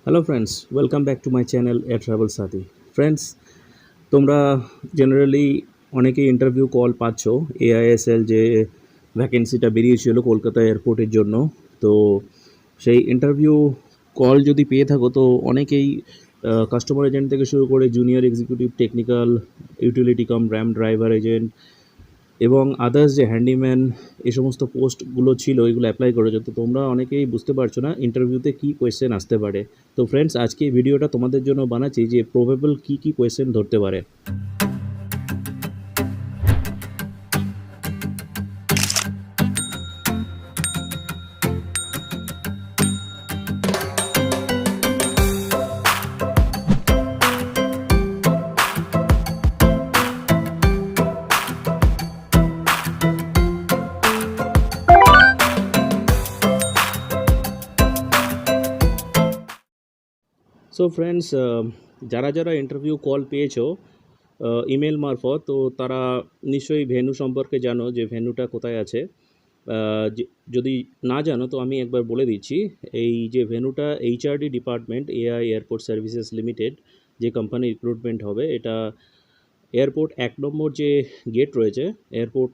Hello friends, welcome back to my channel air travel Sathi. Friends, তোমরা generally অনেকেই interview call পাচ্ছ। এআইএসএল যে ভ্যাকেন্সিটা বেরিয়েছিল কলকাতা এয়ারপোর্টের জন্য, তো সেই ইন্টারভিউ কল যদি পেয়ে থাকো তো অনেকেই কাস্টমার এজেন্ট থেকে শুরু করে জুনিয়র এক্সিকিউটিভ টেকনিক্যাল, ইউটিলিটি কাম র্যাম ড্রাইভার এজেন্ট এবং আদার্স যে হ্যান্ডিম্যান, এই সমস্ত পোস্টগুলো ছিল, এগুলো অ্যাপ্লাই করেছো। তো তোমরা অনেকেই বুঝতে পারছো না ইন্টারভিউতে কী কোয়েশ্চেন আসতে পারে। তো ফ্রেন্ডস, আজকে এই ভিডিওটা তোমাদের জন্য বানাচ্ছি যে প্রবেবল কী কোয়েশ্চেন ধরতে পারে। সো ফ্রেন্ডস, যারা যারা ইন্টারভিউ কল পেয়েছো ইমেল মারফত, তো তারা নিশ্চয়ই ভেন্যু সম্পর্কে জানো যে ভেন্যুটা কোথায় আছে। যদি না জানো তো আমি একবার বলে দিচ্ছি। এই যে ভেন্যুটা HRD department, AI airport services limited যে কোম্পানি রিক্রুটমেন্ট হবে, এটা এয়ারপোর্ট 1 নম্বর যে গেট রয়েছে, এয়ারপোর্ট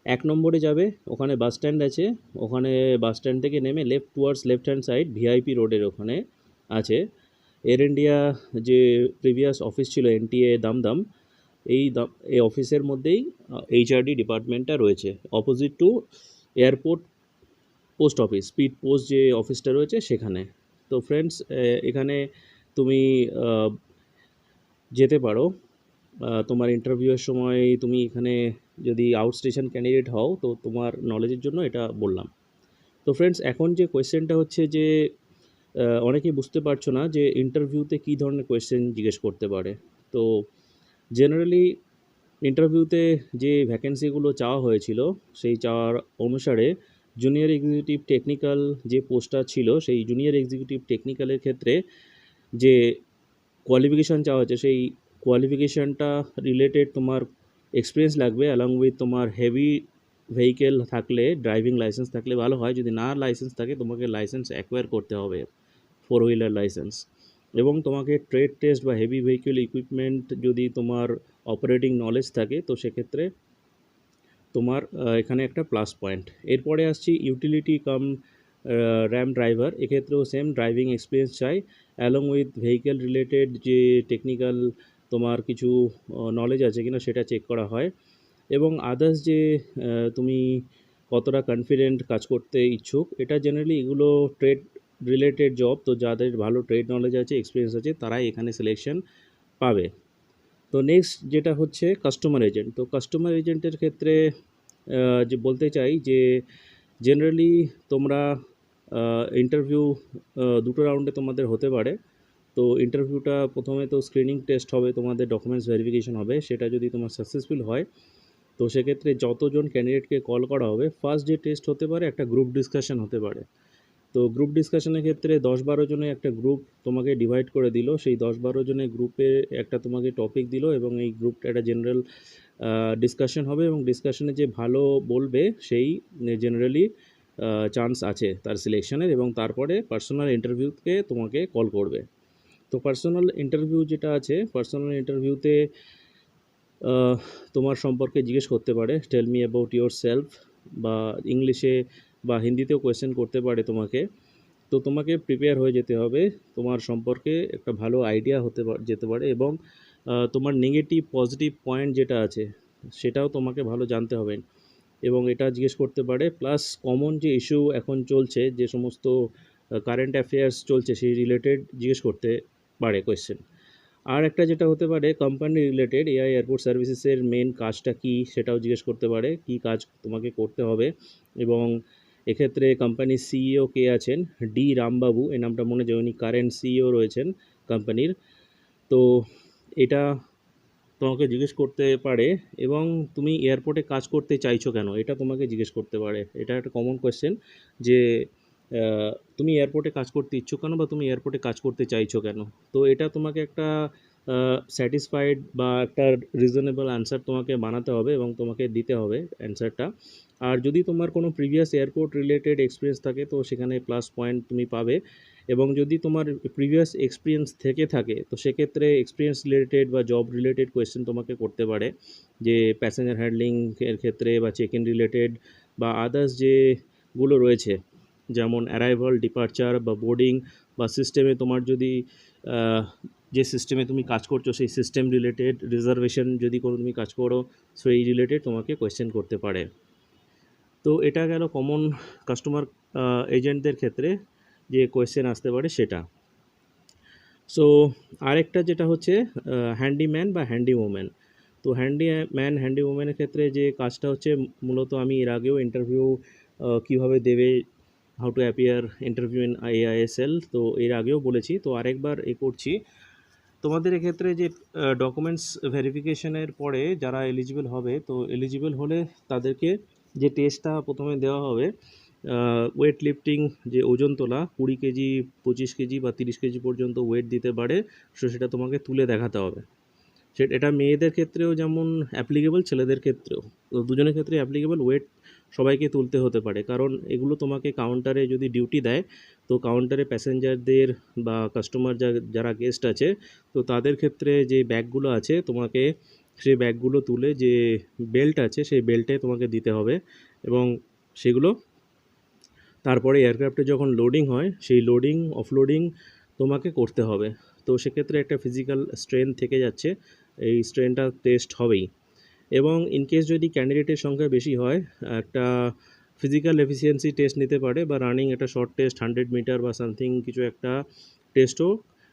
1 নম্বরে যাবে, ওখানে বাস স্ট্যান্ড আছে। ওখানে বাস স্ট্যান্ড থেকে নেমে লেফট হ্যান্ড সাইড ভিআইপি রোডের ওখানে আছে এয়ার ইন্ডিয়া যে প্রিভিয়াস অফিস ছিল এনটিএ দামদাম, এই অফিসের মধ্যেই এইচআরডি ডিপার্টমেন্টটা রয়েছে, opposite to airport post office, speed post যে অফিসটা রয়েছে সেখানে। তো ফ্রেন্ডস, এখানে তুমি যেতে পারো। তোমার ইন্টারভিউয়ের সময় তুমি এখানে যদি আউট স্টেশন ক্যান্ডিডেট হও তো তোমার নলেজের জন্য এটা বললাম। তো ফ্রেন্ডস, এখন যে কোয়েশ্চেনটা হচ্ছে যে অনেকেই বুঝতে পারছো না যে ইন্টারভিউতে কী ধরনের কোয়েশ্চেন জিজ্ঞেস করতে পারে। তো জেনারেলি ইন্টারভিউতে যে ভ্যাকেন্সিগুলো চাওয়া হয়েছিল সেই চাওয়ার অনুসারে জুনিয়র এক্সিকিউটিভ টেকনিক্যাল যে পোস্টটা ছিল, সেই জুনিয়র এক্সিকিউটিভ টেকনিক্যালের ক্ষেত্রে যে কোয়ালিফিকেশান চাওয়া হয়েছে সেই কোয়ালিফিকেশানটা রিলেটেড তোমার এক্সপিরিয়েন্স লাগবে, অ্যালং উইথ তোমার হেভি ভেহিকেল থাকলে, ড্রাইভিং লাইসেন্স থাকলে ভালো হয়। যদি না লাইসেন্স থাকে তোমাকে লাইসেন্স অ্যাকোয়ার করতে হবে, 4 হুইলার লাইসেন্স। এবং তোমাকে ট্রেড টেস্ট বা হেভি ভেহিকেল ইকুইপমেন্ট যদি তোমার অপারেটিং নলেজ থাকে তো সেক্ষেত্রে তোমার এখানে একটা প্লাস পয়েন্ট। এরপরে আসছি ইউটিলিটি কাম র্যাম ড্রাইভার, এক্ষেত্রেও সেম ড্রাইভিং এক্সপিরিয়েন্স চাই, অ্যালং উইথ ভেহিকেল রিলেটেড যে টেকনিক্যাল তোমার কিছু নলেজ আছে কিনা সেটা চেক করা হয়। এবং আদার্স যে তুমি কতটা কনফিডেন্ট কাজ করতে ইচ্ছুক, এটা জেনারেলি এগুলো ট্রেড রিলেটেড জব, তো যাদের ভালো ট্রেড নলেজ আছে, এক্সপিরিয়েন্স আছে, তারাই এখানে সিলেকশন পাবে। তো নেক্সট যেটা হচ্ছে কাস্টমার এজেন্ট। তো কাস্টমার এজেন্টের ক্ষেত্রে যে বলতে চাই যে জেনারেলি তোমরা ইন্টারভিউ দুটো রাউন্ডে তোমাদের হতে পারে। তো ইন্টারভিউটা প্রথমে তো স্ক্রিনিং টেস্ট হবে, তোমাদের ডকুমেন্টস ভেরিফিকেশন হবে। সেটা যদি তোমার সাকসেসফুল হয় তো সেক্ষেত্রে যতজন ক্যান্ডিডেটকে কল করা হবে, ফার্স্ট যে টেস্ট হতে পারে একটা গ্রুপ ডিসকাশন হতে পারে। তো গ্রুপ ডিসকাশনের ক্ষেত্রে 10-12 জনের একটা গ্রুপ তোমাকে ডিভাইড করে দিল, সেই 10-12 জনের গ্রুপে একটা তোমাকে টপিক দিল এবং এই গ্রুপটা একটা জেনারেল ডিসকাশন হবে এবং ডিসকাশনে যে ভালো বলবে সেই জেনারেলি চান্স আছে তার সিলেকশনের, এবং তারপরে পার্সোনাল ইন্টারভিউতে তোমাকে কল করবে। তো পার্সোনাল ইন্টারভিউ যেটা আছে, পার্সোনাল ইন্টারভিউতে তোমার সম্পর্কে জিজ্ঞেস করতে পারে, tell me about yourself, বা ইংলিশে বা হিন্দিতেও কোয়েশ্চেন করতে পারে তোমাকে। তো তোমাকে প্রিপেয়ার হয়ে যেতে হবে, তোমার সম্পর্কে একটা ভালো আইডিয়া যেতে পারে, এবং তোমার নেগেটিভ পজিটিভ পয়েন্ট যেটা আছে সেটাও তোমাকে ভালো জানতে হবে এবং এটা জিজ্ঞেস করতে পারে। প্লাস কমন যে ইস্যু এখন চলছে, যে সমস্ত কারেন্ট অ্যাফেয়ার্স চলছে সেই রিলেটেড জিজ্ঞেস করতে পারে কোয়েশ্চেন। আর একটা যেটা হতে পারে কোম্পানি রিলেটেড, এআই এয়ারপোর্ট সার্ভিসেসের মেন কাজটা কী সেটাও জিজ্ঞেস করতে পারে, কী কাজ তোমাকে করতে হবে। এবং এক্ষেত্রে কোম্পানির সিইও কে আছেন, ডি রামবাবু, এই নামটা মনে যায়, উনি কারেন্ট সিইও রয়েছেন কোম্পানির। তো এটা তোমাকে জিজ্ঞেস করতে পারে। এবং তুমি এয়ারপোর্টে কাজ করতে চাইছো কেন, এটা তোমাকে জিজ্ঞেস করতে পারে। এটা একটা কমন কোয়েশ্চেন যে তুমি এয়ারপোর্টে কাজ করতে ইচ্ছুক কেন, বা তুমি এয়ারপোর্টে কাজ করতে চাইছো কেন। তো এটা তোমাকে একটা স্যাটিসফাইড বা একটা রিজনেবল অ্যান্সার তোমাকে বানাতে হবে এবং তোমাকে দিতে হবে অ্যান্সারটা। আর যদি তোমার কোনো প্রিভিয়াস এয়ারপোর্ট রিলেটেড এক্সপিরিয়েন্স থাকে তো সেখানে প্লাস পয়েন্ট তুমি পাবে। এবং যদি তোমার প্রিভিয়াস এক্সপিরিয়েন্স থেকে থাকে তো সেক্ষেত্রে এক্সপিরিয়েন্স রিলেটেড বা জব রিলেটেড কোয়েশ্চেন তোমাকে করতে পারে, যে প্যাসেঞ্জার হ্যান্ডলিং এর ক্ষেত্রে বা চেক ইন রিলেটেড বা আদার্স যেগুলো রয়েছে, যেমন অ্যারাইভাল, ডিপার্চার বা বোর্ডিং বা সিস্টেমে তোমার যদি যে সিস্টেমে তুমি কাজ করছো সেই সিস্টেম রিলেটেড, রিজার্ভেশন যদি কোনো তুমি কাজ করো সেই রিলেটেড তোমাকে কোয়েশ্চেন করতে পারে। তো এটা গেল কমন কাস্টমার এজেন্টদের ক্ষেত্রে যে কোয়েশ্চেন আসতে পারে সেটা। সো আরেকটা যেটা হচ্ছে হ্যান্ডিম্যান বা হ্যান্ডি ওম্যান। তো হ্যান্ডিম্যান হ্যান্ডি ওম্যানের ক্ষেত্রে যে কাজটা হচ্ছে, মূলত আমি এর আগেও ইন্টারভিউ কীভাবে দেবে, how to appear interview in AISL, তো এর আগেও বলেছি, তো আরেকবার করছি। তোমাদের এক্ষেত্রে যে ডকুমেন্টস ভেরিফিকেশনের পরে যারা এলিজিবল হবে, তো এলিজিবল হলে তাদেরকে যে টেস্টটা প্রথমে দেওয়া হবে, ওয়েট লিফটিং, যে ওজন তোলা 20 কেজি, 25 কেজি বা 30 কেজি পর্যন্ত ওয়েট দিতে পারে, সো সেটা তোমাকে তুলে দেখাতে হবে। এটা মেয়েদের ক্ষেত্রেও যেমন অ্যাপ্লিকেবল, ছেলেদের ক্ষেত্রেও, তো দুজনের ক্ষেত্রে অ্যাপ্লিকেবল। ওয়েট সবাইকে তুলতে হতে পারে, কারণ এগুলো তোমাকে কাউন্টারে যদি ডিউটি দেয়, তো কাউন্টারে প্যাসেঞ্জারদের বা কাস্টমার যারা গেস্ট আছে, তো তাদের ক্ষেত্রে যে ব্যাগগুলো আছে তোমাকে সেই ব্যাগগুলো তুলে যে বেল্ট আছে সেই বেল্টে তোমাকে দিতে হবে, এবং সেগুলো তারপরে এয়ারক্রাফটে যখন লোডিং হয় সেই লোডিং অফলোডিং তোমাকে করতে হবে। তো সেক্ষেত্রে একটা ফিজিক্যাল স্ট্রেন থেকে যাচ্ছে, এই স্ট্রেনটা টেস্ট হবেই। এবং ইনকেস যদি ক্যান্ডিডেটের সংখ্যা বেশি হয়, একটা ফিজিক্যাল এফিসিয়েন্সি টেস্ট নিতে পারে, বা রানিং একটা শর্ট টেস্ট 100 মিটার বা সামথিং কিছু একটা টেস্টও,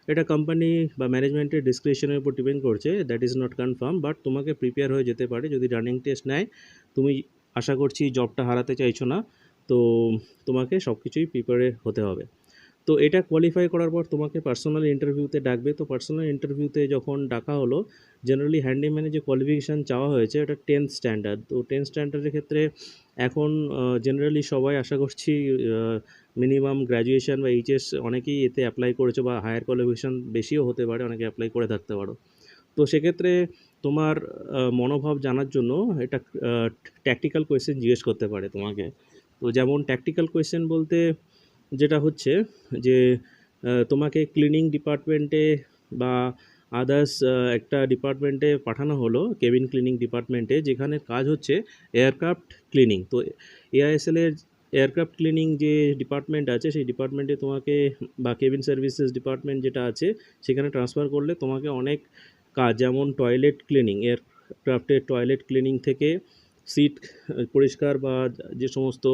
এটা কোম্পানি বা ম্যানেজমেন্টের ডিসক্রিপশনের উপর ডিপেন্ড করছে, that is not confirm, but তোমাকে প্রিপেয়ার হয়ে যেতে পারে। যদি রানিং টেস্ট নেয়, তুমি আশা করছি জবটা হারাতে চাইছো না, তো তোমাকে সব কিছুই প্রিপেয়ার হতে হবে। তো এটা কোয়ালিফাই করার পর তোমাকে পার্সোনাল ইন্টারভিউতে ডাকবে। তো পার্সোনাল ইন্টারভিউতে যখন ডাকা হলো, জেনারেলি হ্যান্ডিম্যানের যে কোয়ালিফিকেশান চাওয়া হয়েছে এটা 10th স্ট্যান্ডার্ড। তো 10th স্ট্যান্ডার্ডের ক্ষেত্রে এখন জেনারেলি সবাই আশা করছি মিনিমাম গ্র্যাজুয়েশন বা এইচএস অনেকেই এতে অ্যাপ্লাই করেছে, বা হায়ার কোয়ালিফিকেশান বেশিও হতে পারে, অনেকে অ্যাপ্লাই করে থাকতে পারো। তো সেক্ষেত্রে তোমার মনোভাব জানার জন্য এটা ট্যাকটিক্যাল কোয়েশ্চেন জিজ্ঞেস করতে পারে তোমাকে। তো যেমন ট্যাকটিক্যাল কোয়েশ্চেন বলতে যেটা হচ্ছে যে তোমাকে ক্লিনিং ডিপার্টমেন্টে বা আদার্স একটা ডিপার্টমেন্টে পাঠানো হলো, কেবিন ক্লিনিং ডিপার্টমেন্টে, যেখানে কাজ হচ্ছে এয়ারক্রাফট ক্লিনিং। তো AISL এর এয়ারক্রাফট ক্লিনিং যে ডিপার্টমেন্ট আছে সেই ডিপার্টমেন্টে তোমাকে, বা কেবিন সার্ভিসেস ডিপার্টমেন্ট যেটা আছে সেখানে ট্রান্সফার করলে তোমাকে অনেক কাজ, যেমন টয়লেট ক্লিনিং, এয়ারক্রাফটের টয়লেট ক্লিনিং থেকে সিট পরিষ্কার বা যে সমস্ত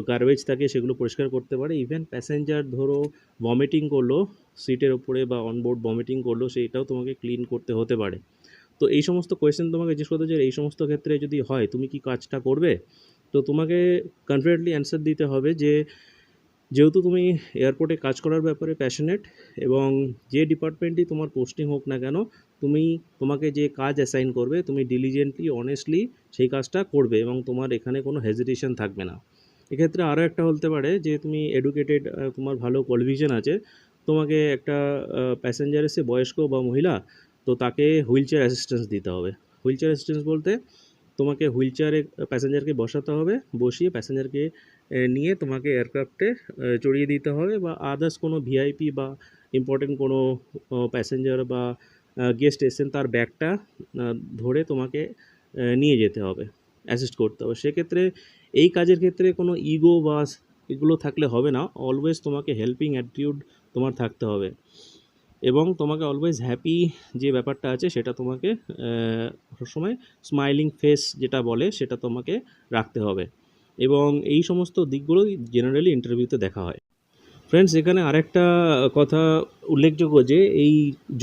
গার্বেজ থাকে সেগুলো পরিষ্কার করতে পারে। ইভেন প্যাসেঞ্জার ধরো ভমিটিং করলো সিটের ওপরে বা অনবোর্ড ভমিটিং করলো, সেইটাও তোমাকে ক্লিন করতে হতে পারে। তো এই সমস্ত কোয়েশ্চেন তোমাকে জিজ্ঞেস করতে, যে এই সমস্ত ক্ষেত্রে যদি হয় তুমি কি কাজটা করবে? তো তোমাকে কনফিডেন্টলি অ্যান্সার দিতে হবে যে যেহেতু তুমি এয়ারপোর্টে কাজ করার ব্যাপারে প্যাশনেট, এবং যে ডিপার্টমেন্টই তোমার পোস্টিং হোক না কেন, তোমাকে যে কাজ অ্যাসাইন করবে তুমি ডিলিজেন্টলি অনেস্টলি সেই কাজটা করবে, এবং তোমার এখানে কোনো হেজিটেশন থাকবে না। এক্ষেত্রে আরও একটা হতে পারে যে তুমি এডুকেটেড, তোমার ভালো কোয়ালিফিকেশন আছে, তোমাকে একটা প্যাসেঞ্জার এসে বয়স্ক বা মহিলা, তো তাকে হুইল চেয়ার অ্যাসিস্ট্যান্স দিতে হবে। হুইল চেয়ার অ্যাসিস্ট্যান্স বলতে তোমাকে হুইল চেয়ারে প্যাসেঞ্জারকে বসাতে হবে, বসিয়ে প্যাসেঞ্জারকে নিয়ে তোমাকে এয়ারক্রাফটে চড়িয়ে দিতে হবে, বা আদার্স কোনো ভিআইপি বা ইম্পর্টেন্ট কোনো প্যাসেঞ্জার বা গেস্ট এসেছেন তার ব্যাগটা ধরে তোমাকে নিয়ে যেতে হবে, অ্যাসিস্ট করতে হবে। সেক্ষেত্রে এই কাজের ক্ষেত্রে কোনো ইগো বা এগুলো থাকলে হবে না, অলওয়েজ তোমাকে হেল্পিং অ্যাটিটিউড তোমার থাকতে হবে, এবং তোমাকে অলওয়েজ হ্যাপি যে ব্যাপারটা আছে সেটা তোমাকে সবসময় স্মাইলিং ফেস যেটা বলে সেটা তোমাকে রাখতে হবে, এবং এই সমস্ত দিকগুলোই জেনারেলি ইন্টারভিউতে দেখা হয়। ফ্রেন্ডস, এখানে আরেকটা কথা উল্লেখযোগ্য যে এই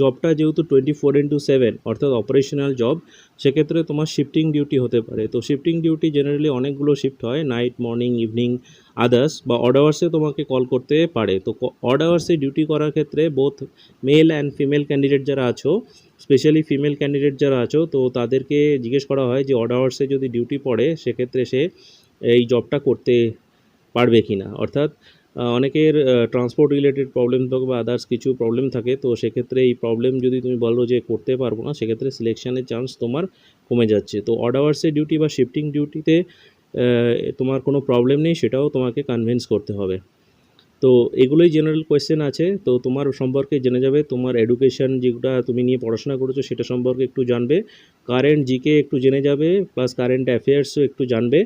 জবটা যেহেতু 24/7 অর্থাৎ অপারেশনাল জব, সেক্ষেত্রে তোমার শিফটিং ডিউটি হতে পারে। তো শিফটিং ডিউটি জেনারেলি অনেকগুলো শিফট হয়, নাইট, মর্নিং, ইভিনিং, আদার্স, বা অড আওয়ার্সে তোমাকে কল করতে পারে। তো অড আওয়ার্সে ডিউটি করার ক্ষেত্রে both male and female candidate যারা আছো, স্পেশালি ফিমেল ক্যান্ডিডেট যারা আছো, তো তাদেরকে জিজ্ঞেস করা হয় যে অড আওয়ার্সে যদি ডিউটি পড়ে সেক্ষেত্রে সে এই জবটা করতে পারবে কি না। অর্থাৎ অনেকের ট্রান্সপোর্ট রিলেটেড প্রবলেম থাকে বা আদার্স কিছু প্রবলেম থাকে, তো সেক্ষেত্রে এই প্রবলেম যদি তুমি বলো যে করতে পারবো না, সেক্ষেত্রে সিলেকশানের চান্স তোমার কমে যাচ্ছে। তো অড আওয়ার্সের ডিউটি বা শিফটিং ডিউটিতে তোমার কোনো প্রবলেম নেই, সেটাও তোমাকে কনভিন্স করতে হবে। তো এগুলোই জেনারেল কোয়েশ্চেন আছে। তো তোমার সম্পর্কে জেনে যাবে, তোমার এডুকেশন যেটা তুমি নিয়ে পড়াশোনা করেছো সেটা সম্পর্কে একটু জানবে, কারেন্ট জিকে একটু জেনে যাবে, প্লাস কারেন্ট অ্যাফেয়ার্সও একটু জানবে,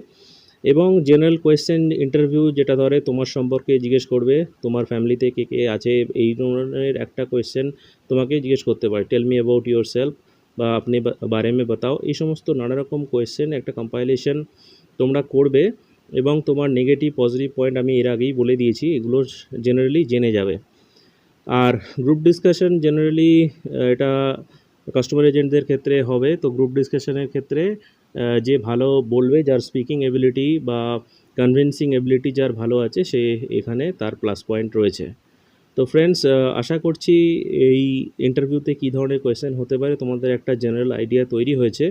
এবং জেনারেল কোয়েশ্চেন ইন্টারভিউ যেটা ধরে তোমার সম্পর্কে জিজ্ঞেস করবে, তোমার ফ্যামিলিতে কে কে আছে, এই ধরনের একটা কোয়েশ্চেন তোমাকে জিজ্ঞেস করতে পারে, tell me about yourself বা আপনি বারে মে বাতাও, এই সমস্ত নানা রকম কোয়েশ্চেন একটা কম্পাইলেশন তোমরা করবে, এবং তোমার নেগেটিভ পজিটিভ পয়েন্ট আমি এর আগেই বলে দিয়েছি, এগুলো জেনারেলি জেনে যাবে। আর গ্রুপ ডিসকাশন জেনারেলি এটা কাস্টমার এজেন্টদের ক্ষেত্রে হবে। তো গ্রুপ ডিসকাশনের ক্ষেত্রে যে ভালো বলবে, যার স্পিকিং এবিলিটি বা কনভিন্সিং এবিলিটি যার ভালো আছে, সে এখানে তার প্লাস পয়েন্ট রয়েছে। তো ফ্রেন্ডস, আশা করছি এই ইন্টারভিউতে কী ধরনের কোয়েশ্চেন হতে পারে তোমাদের একটা জেনারেল আইডিয়া তৈরি হয়েছে।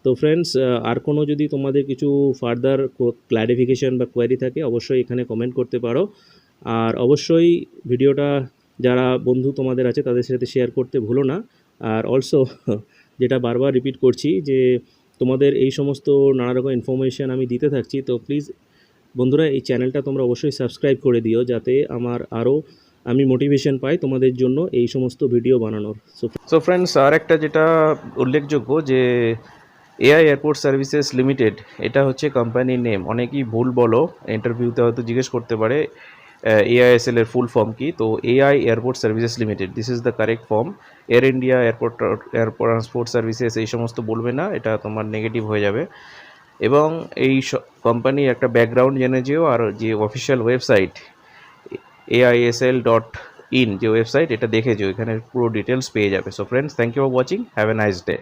তো ফ্রেন্ডস, আর কোনো যদি তোমাদের কিছু ফার্দার ক্ল্যারিফিকেশন বা কোয়ারি থাকে অবশ্যই এখানে কমেন্ট করতে পারো। আর অবশ্যই ভিডিওটা যারা বন্ধু তোমাদের আছে তাদের সাথে শেয়ার করতে ভুলো না। আর অলসো যেটা বারবার রিপিট করছি যে তোমাদের এই সমস্ত নানা রকম ইনফরমেশান আমি দিতে থাকছি, তো প্লিজ বন্ধুরা এই চ্যানেলটা তোমরা অবশ্যই সাবস্ক্রাইব করে দিও, যাতে আমার আমি মোটিভেশন পাই তোমাদের জন্য এই সমস্ত ভিডিও বানানোর। সো ফ্রেন্ডস, আর একটা যেটা উল্লেখযোগ্য যে এআই এয়ারপোর্ট সার্ভিসেস লিমিটেড, এটা হচ্ছে কোম্পানির নেম। অনেকেই ভুল বলো, ইন্টারভিউতে হয়তো জিজ্ঞেস করতে পারে AISL এর ফুল ফর্ম কি। তো AI airport services limited, this is the correct form. Air India airport transport services এই সমস্ত বলবে না, এটা তোমার নেগেটিভ হয়ে যাবে। এবং এই কোম্পানির একটা ব্যাকগ্রাউন্ড জেনে যেও, আর যে অফিসিয়াল ওয়েবসাইট AISL.in যে ওয়েবসাইট, এটা দেখে যেও, এখানে পুরো ডিটেলস পেয়ে যাবে। So friends, thank you for watching, have a nice day.